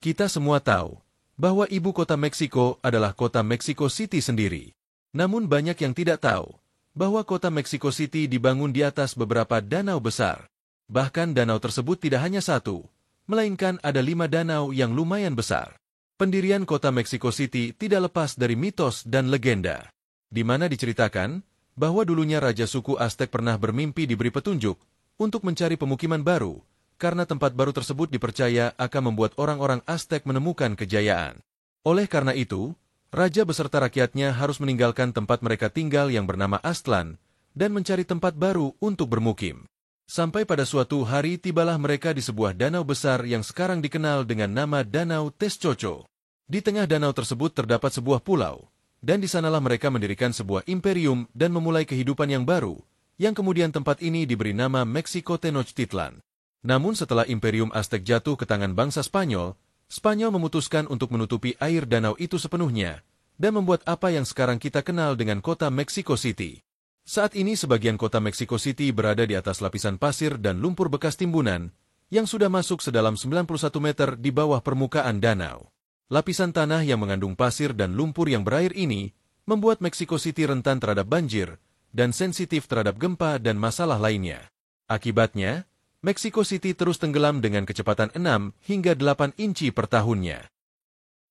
Kita semua tahu bahwa ibu kota Meksiko adalah kota Mexico City sendiri. Namun banyak yang tidak tahu bahwa kota Mexico City dibangun di atas beberapa danau besar. Bahkan danau tersebut tidak hanya satu, melainkan ada 5 danau yang lumayan besar. Pendirian kota Mexico City tidak lepas dari mitos dan legenda, di mana diceritakan bahwa dulunya Raja suku Aztec pernah bermimpi diberi petunjuk untuk mencari pemukiman baru, karena tempat baru tersebut dipercaya akan membuat orang-orang Aztec menemukan kejayaan. Oleh karena itu, Raja beserta rakyatnya harus meninggalkan tempat mereka tinggal yang bernama Aztlan dan mencari tempat baru untuk bermukim. Sampai pada suatu hari tibalah mereka di sebuah danau besar yang sekarang dikenal dengan nama Danau Texcoco. Di tengah danau tersebut terdapat sebuah pulau, dan di sanalah mereka mendirikan sebuah imperium dan memulai kehidupan yang baru, yang kemudian tempat ini diberi nama Mexico Tenochtitlan. Namun setelah imperium Aztec jatuh ke tangan bangsa Spanyol, Spanyol memutuskan untuk menutupi air danau itu sepenuhnya, dan membuat apa yang sekarang kita kenal dengan kota Mexico City. Saat ini sebagian kota Mexico City berada di atas lapisan pasir dan lumpur bekas timbunan, yang sudah masuk sedalam 91 meter di bawah permukaan danau. Lapisan tanah yang mengandung pasir dan lumpur yang berair ini membuat Mexico City rentan terhadap banjir dan sensitif terhadap gempa dan masalah lainnya. Akibatnya, Mexico City terus tenggelam dengan kecepatan 6 hingga 8 inci per tahunnya.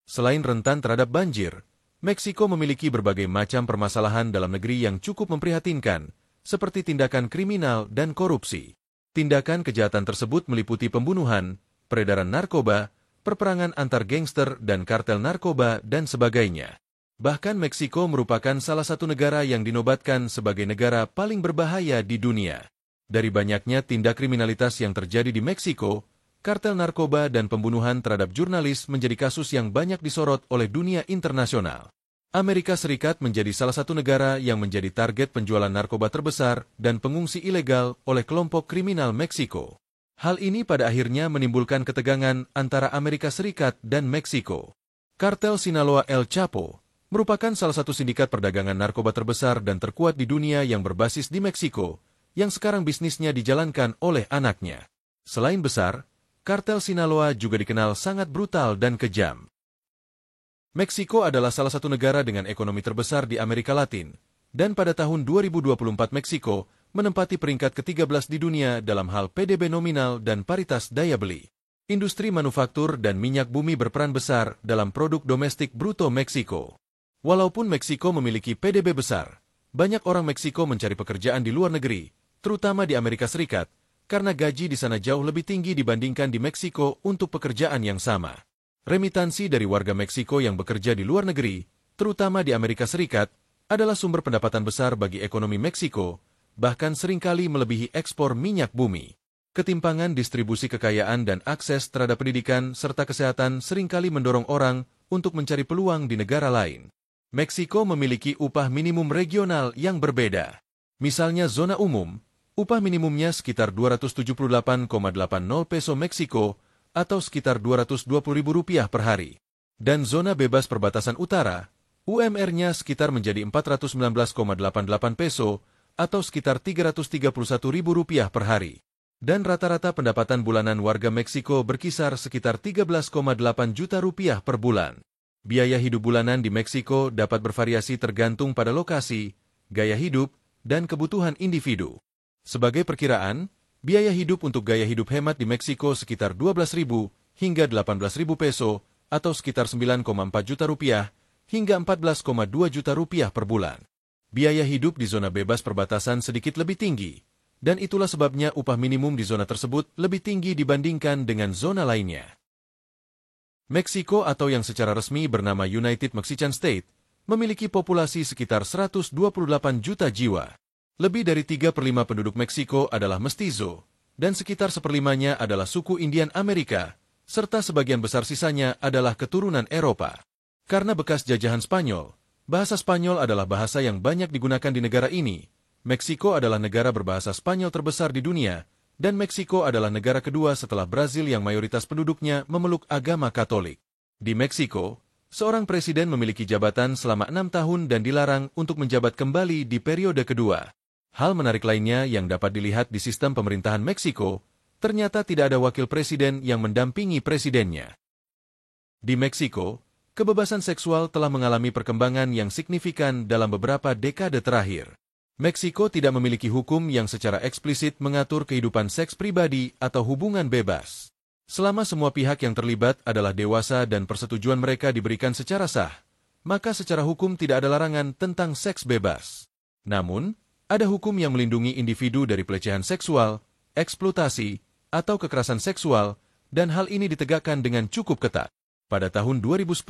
Selain rentan terhadap banjir, Meksiko memiliki berbagai macam permasalahan dalam negeri yang cukup memprihatinkan, seperti tindakan kriminal dan korupsi. Tindakan kejahatan tersebut meliputi pembunuhan, peredaran narkoba, perperangan antar gangster dan kartel narkoba, dan sebagainya. Bahkan Meksiko merupakan salah satu negara yang dinobatkan sebagai negara paling berbahaya di dunia. Dari banyaknya tindak kriminalitas yang terjadi di Meksiko, kartel narkoba dan pembunuhan terhadap jurnalis menjadi kasus yang banyak disorot oleh dunia internasional. Amerika Serikat menjadi salah satu negara yang menjadi target penjualan narkoba terbesar dan pengungsi ilegal oleh kelompok kriminal Meksiko. Hal ini pada akhirnya menimbulkan ketegangan antara Amerika Serikat dan Meksiko. Kartel Sinaloa El Chapo merupakan salah satu sindikat perdagangan narkoba terbesar dan terkuat di dunia yang berbasis di Meksiko, yang sekarang bisnisnya dijalankan oleh anaknya. Selain besar, kartel Sinaloa juga dikenal sangat brutal dan kejam. Meksiko adalah salah satu negara dengan ekonomi terbesar di Amerika Latin, dan pada tahun 2024 Meksiko menempati peringkat ke-13 di dunia dalam hal PDB nominal dan paritas daya beli. Industri manufaktur dan minyak bumi berperan besar dalam produk domestik bruto Meksiko. Walaupun Meksiko memiliki PDB besar, banyak orang Meksiko mencari pekerjaan di luar negeri, terutama di Amerika Serikat, karena gaji di sana jauh lebih tinggi dibandingkan di Meksiko untuk pekerjaan yang sama. Remitansi dari warga Meksiko yang bekerja di luar negeri, terutama di Amerika Serikat, adalah sumber pendapatan besar bagi ekonomi Meksiko, bahkan seringkali melebihi ekspor minyak bumi. Ketimpangan distribusi kekayaan dan akses terhadap pendidikan serta kesehatan seringkali mendorong orang untuk mencari peluang di negara lain. Meksiko memiliki upah minimum regional yang berbeda. Misalnya zona umum, upah minimumnya sekitar 278,80 peso Meksiko atau sekitar Rp220.000 per hari. Dan zona bebas perbatasan utara, UMR-nya sekitar menjadi 419,88 peso atau sekitar Rp331.000 per hari. Dan rata-rata pendapatan bulanan warga Meksiko berkisar sekitar 13,8 juta rupiah per bulan. Biaya hidup bulanan di Meksiko dapat bervariasi tergantung pada lokasi, gaya hidup, dan kebutuhan individu. Sebagai perkiraan, biaya hidup untuk gaya hidup hemat di Meksiko sekitar 12.000 hingga 18.000 peso atau sekitar 9,4 juta rupiah hingga 14,2 juta rupiah per bulan. Biaya hidup di zona bebas perbatasan sedikit lebih tinggi, dan itulah sebabnya upah minimum di zona tersebut lebih tinggi dibandingkan dengan zona lainnya. Meksiko atau yang secara resmi bernama United Mexican State, memiliki populasi sekitar 128 juta jiwa. Lebih dari 3/5 penduduk Meksiko adalah mestizo, dan sekitar 1/5-nya adalah suku Indian Amerika, serta sebagian besar sisanya adalah keturunan Eropa. Karena bekas jajahan Spanyol, bahasa Spanyol adalah bahasa yang banyak digunakan di negara ini. Meksiko adalah negara berbahasa Spanyol terbesar di dunia, dan Meksiko adalah negara kedua setelah Brazil yang mayoritas penduduknya memeluk agama Katolik. Di Meksiko, seorang presiden memiliki jabatan selama 6 tahun dan dilarang untuk menjabat kembali di periode kedua. Hal menarik lainnya yang dapat dilihat di sistem pemerintahan Meksiko, ternyata tidak ada wakil presiden yang mendampingi presidennya. Di Meksiko, kebebasan seksual telah mengalami perkembangan yang signifikan dalam beberapa dekade terakhir. Meksiko tidak memiliki hukum yang secara eksplisit mengatur kehidupan seks pribadi atau hubungan bebas. Selama semua pihak yang terlibat adalah dewasa dan persetujuan mereka diberikan secara sah, maka secara hukum tidak ada larangan tentang seks bebas. Namun, ada hukum yang melindungi individu dari pelecehan seksual, eksploitasi, atau kekerasan seksual, dan hal ini ditegakkan dengan cukup ketat. Pada tahun 2010,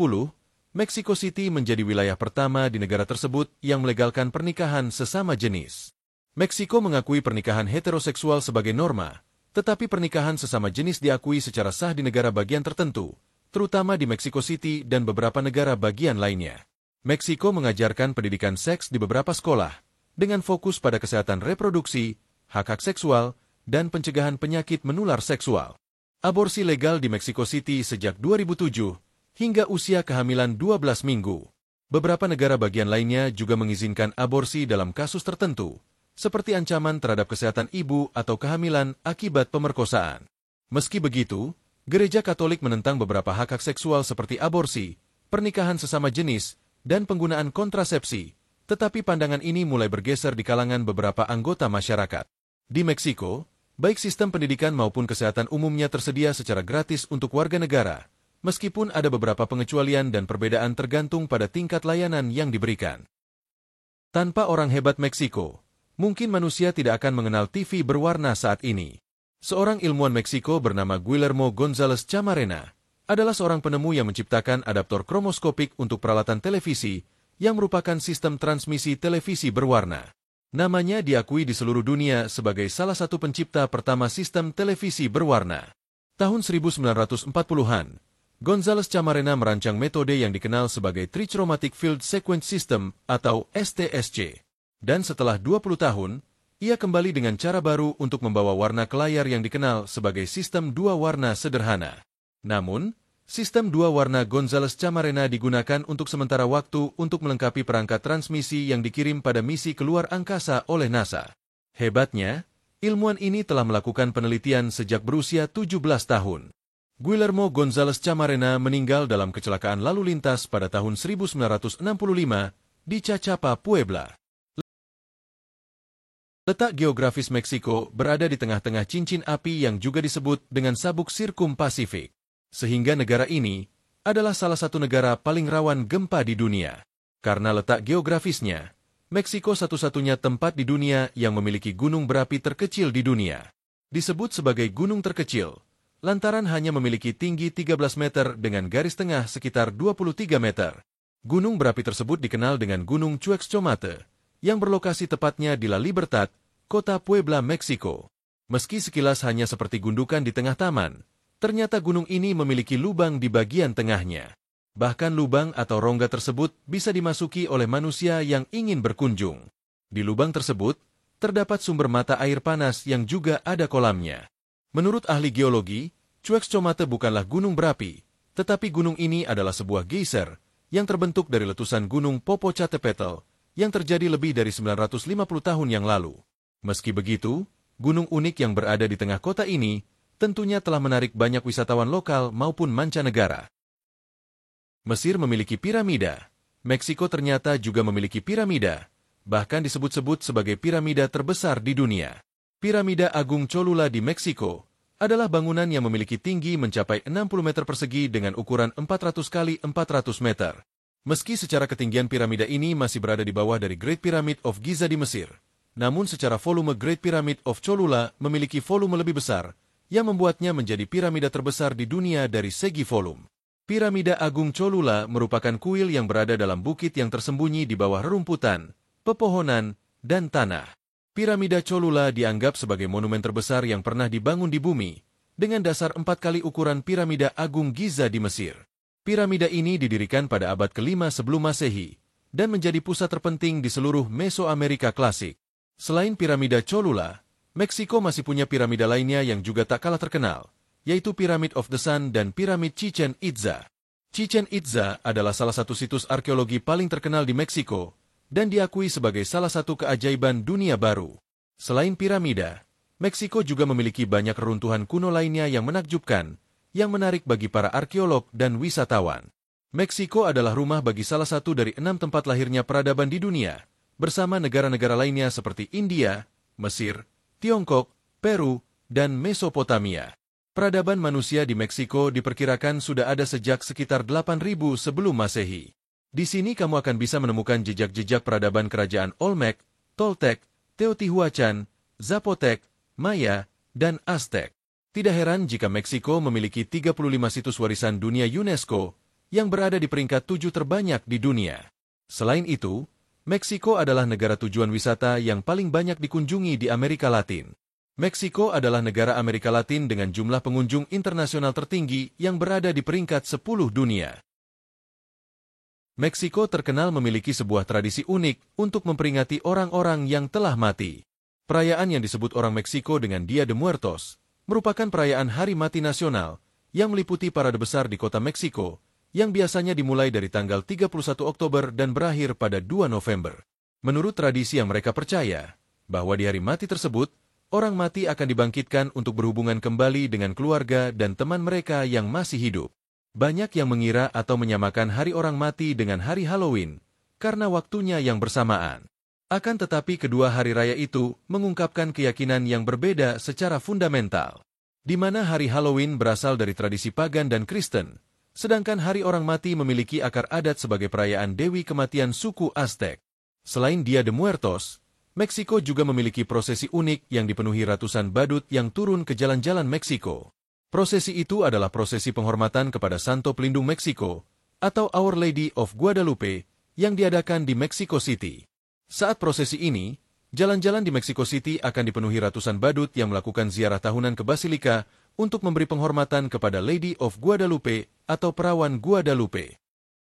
Mexico City menjadi wilayah pertama di negara tersebut yang melegalkan pernikahan sesama jenis. Meksiko mengakui pernikahan heteroseksual sebagai norma, tetapi pernikahan sesama jenis diakui secara sah di negara bagian tertentu, terutama di Mexico City dan beberapa negara bagian lainnya. Meksiko mengajarkan pendidikan seks di beberapa sekolah, dengan fokus pada kesehatan reproduksi, hak-hak seksual, dan pencegahan penyakit menular seksual. Aborsi legal di Mexico City sejak 2007, hingga usia kehamilan 12 minggu. Beberapa negara bagian lainnya juga mengizinkan aborsi dalam kasus tertentu, seperti ancaman terhadap kesehatan ibu atau kehamilan akibat pemerkosaan. Meski begitu, Gereja Katolik menentang beberapa hak-hak seksual seperti aborsi, pernikahan sesama jenis, dan penggunaan kontrasepsi, tetapi pandangan ini mulai bergeser di kalangan beberapa anggota masyarakat. Di Meksiko, baik sistem pendidikan maupun kesehatan umumnya tersedia secara gratis untuk warga negara, meskipun ada beberapa pengecualian dan perbedaan tergantung pada tingkat layanan yang diberikan. Tanpa orang hebat Meksiko, mungkin manusia tidak akan mengenal TV berwarna saat ini. Seorang ilmuwan Meksiko bernama Guillermo González Camarena adalah seorang penemu yang menciptakan adaptor kromoskopik untuk peralatan televisi yang merupakan sistem transmisi televisi berwarna. Namanya diakui di seluruh dunia sebagai salah satu pencipta pertama sistem televisi berwarna. Tahun 1940-an, González Camarena merancang metode yang dikenal sebagai Trichromatic Field Sequence System atau STSC. Dan setelah 20 tahun, ia kembali dengan cara baru untuk membawa warna ke layar yang dikenal sebagai sistem dua warna sederhana. Namun, sistem dua warna González Camarena digunakan untuk sementara waktu untuk melengkapi perangkat transmisi yang dikirim pada misi keluar angkasa oleh NASA. Hebatnya, ilmuwan ini telah melakukan penelitian sejak berusia 17 tahun. Guillermo González Camarena meninggal dalam kecelakaan lalu lintas pada tahun 1965 di Chachapa, Puebla. Letak geografis Meksiko berada di tengah-tengah cincin api yang juga disebut dengan sabuk Sirkum-Pasifik, sehingga negara ini adalah salah satu negara paling rawan gempa di dunia. Karena letak geografisnya, Meksiko satu-satunya tempat di dunia yang memiliki gunung berapi terkecil di dunia. Disebut sebagai gunung terkecil, lantaran hanya memiliki tinggi 13 meter dengan garis tengah sekitar 23 meter. Gunung berapi tersebut dikenal dengan Gunung Cuexcomate, yang berlokasi tepatnya di La Libertad, kota Puebla, Meksiko. Meski sekilas hanya seperti gundukan di tengah taman, ternyata gunung ini memiliki lubang di bagian tengahnya. Bahkan lubang atau rongga tersebut bisa dimasuki oleh manusia yang ingin berkunjung. Di lubang tersebut, terdapat sumber mata air panas yang juga ada kolamnya. Menurut ahli geologi, Cuexcomate bukanlah gunung berapi, tetapi gunung ini adalah sebuah geyser yang terbentuk dari letusan gunung Popocatépetl yang terjadi lebih dari 950 tahun yang lalu. Meski begitu, gunung unik yang berada di tengah kota ini tentunya telah menarik banyak wisatawan lokal maupun mancanegara. Mesir memiliki piramida. Meksiko ternyata juga memiliki piramida, bahkan disebut-sebut sebagai piramida terbesar di dunia. Piramida Agung Cholula di Meksiko adalah bangunan yang memiliki tinggi mencapai 60 meter persegi dengan ukuran 400 kali 400 meter. Meski secara ketinggian piramida ini masih berada di bawah dari Great Pyramid of Giza di Mesir, namun secara volume Great Pyramid of Cholula memiliki volume lebih besar, yang membuatnya menjadi piramida terbesar di dunia dari segi volume. Piramida Agung Cholula merupakan kuil yang berada dalam bukit yang tersembunyi di bawah rerumputan, pepohonan, dan tanah. Piramida Cholula dianggap sebagai monumen terbesar yang pernah dibangun di bumi, dengan dasar 4 kali ukuran piramida Agung Giza di Mesir. Piramida ini didirikan pada abad ke-5 sebelum Masehi, dan menjadi pusat terpenting di seluruh Mesoamerika klasik. Selain piramida Cholula, Meksiko masih punya piramida lainnya yang juga tak kalah terkenal, yaitu Pyramid of the Sun dan Piramid Chichén Itzá. Chichén Itzá adalah salah satu situs arkeologi paling terkenal di Meksiko, dan diakui sebagai salah satu keajaiban dunia baru. Selain piramida, Meksiko juga memiliki banyak reruntuhan kuno lainnya yang menakjubkan, yang menarik bagi para arkeolog dan wisatawan. Meksiko adalah rumah bagi salah satu dari 6 tempat lahirnya peradaban di dunia, bersama negara-negara lainnya seperti India, Mesir, Tiongkok, Peru, dan Mesopotamia. Peradaban manusia di Meksiko diperkirakan sudah ada sejak sekitar 8.000 sebelum Masehi. Di sini kamu akan bisa menemukan jejak-jejak peradaban kerajaan Olmec, Toltec, Teotihuacan, Zapotec, Maya, dan Aztec. Tidak heran jika Meksiko memiliki 35 situs warisan dunia UNESCO yang berada di peringkat 7 terbanyak di dunia. Selain itu, Meksiko adalah negara tujuan wisata yang paling banyak dikunjungi di Amerika Latin. Meksiko adalah negara Amerika Latin dengan jumlah pengunjung internasional tertinggi yang berada di peringkat 10 dunia. Meksiko terkenal memiliki sebuah tradisi unik untuk memperingati orang-orang yang telah mati. Perayaan yang disebut orang Meksiko dengan Dia de Muertos merupakan perayaan Hari Mati Nasional yang meliputi parade besar di kota Meksiko yang biasanya dimulai dari tanggal 31 Oktober dan berakhir pada 2 November. Menurut tradisi yang mereka percaya, bahwa di hari mati tersebut, orang mati akan dibangkitkan untuk berhubungan kembali dengan keluarga dan teman mereka yang masih hidup. Banyak yang mengira atau menyamakan hari orang mati dengan hari Halloween, karena waktunya yang bersamaan. Akan tetapi kedua hari raya itu mengungkapkan keyakinan yang berbeda secara fundamental, di mana hari Halloween berasal dari tradisi pagan dan Kristen, sedangkan hari orang mati memiliki akar adat sebagai perayaan Dewi Kematian suku Aztec. Selain Dia de Muertos, Meksiko juga memiliki prosesi unik yang dipenuhi ratusan badut yang turun ke jalan-jalan Meksiko. Prosesi itu adalah prosesi penghormatan kepada Santo Pelindung Meksiko, atau Our Lady of Guadalupe, yang diadakan di Mexico City. Saat prosesi ini, jalan-jalan di Mexico City akan dipenuhi ratusan badut yang melakukan ziarah tahunan ke Basilika untuk memberi penghormatan kepada Lady of Guadalupe atau Perawan Guadalupe.